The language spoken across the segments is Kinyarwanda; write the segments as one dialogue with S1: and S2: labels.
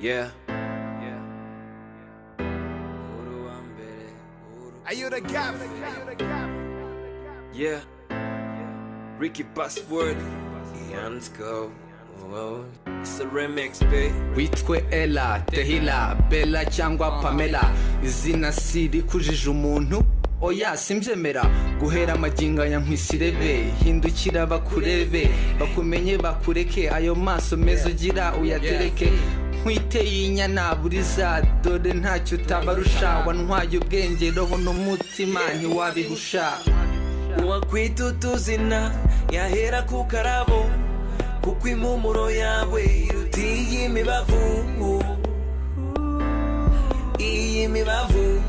S1: Yeah.
S2: Are you the gap?
S1: Yeah. Ricky Password. Hands go. Whoa. It's a remix, babe.
S3: Witwe Ella, Tehila, Bella cyangwa Pamela. Izina siri kujije umuntu oya simbyemera. Guhera amaginga ya nkwisirebe, hindukira bakurebe, bakumenye bakureke, ayo maso meza ugira uyatereke. Nkwiteye inyana buriza, dore ntacyo utabarusha, wantwaye ubwenge roho n'umutima ntiwabihusha.
S1: Uwakwita utuzina yahera ku karabo, kuko impumuro yawe irutiye imibavu, iyi mibavu.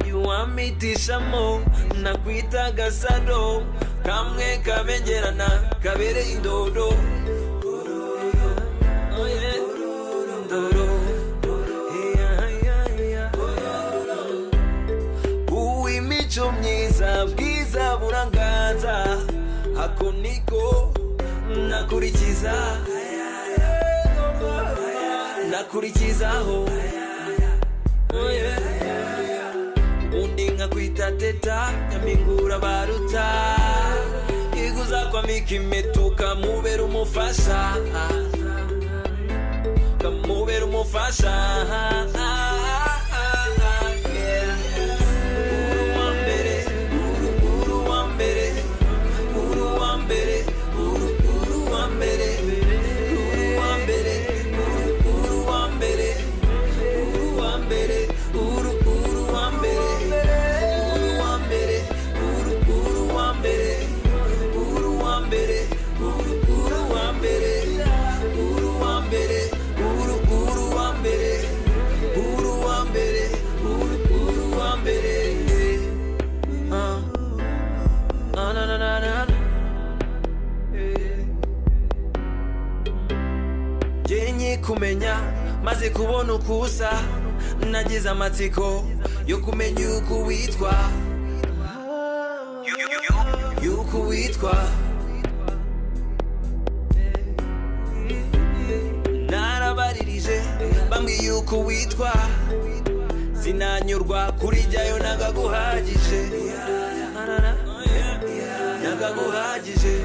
S1: Yuwamitishamo nakwita gasado, kamwe kabengerana kabereye indodo. Oh yeah, indodo. Uw'imico myiza bwiza burangaza, ako niko nakurikiza, nakurikizaho. Oh yeah. Ubundi nkakwita teta nyamingura baruta, iguza kwa mikimetu kamubera umufasha, kamubera umufasha. Jenye kumenya maze kubona ukusa, nagize amatsiko yo kumenya yuko witwa, yuko witwa. Narabaririje bambwiye yuko witwa, sinanyurwa kuri jyayo nagaguhagije, nagaguhagije.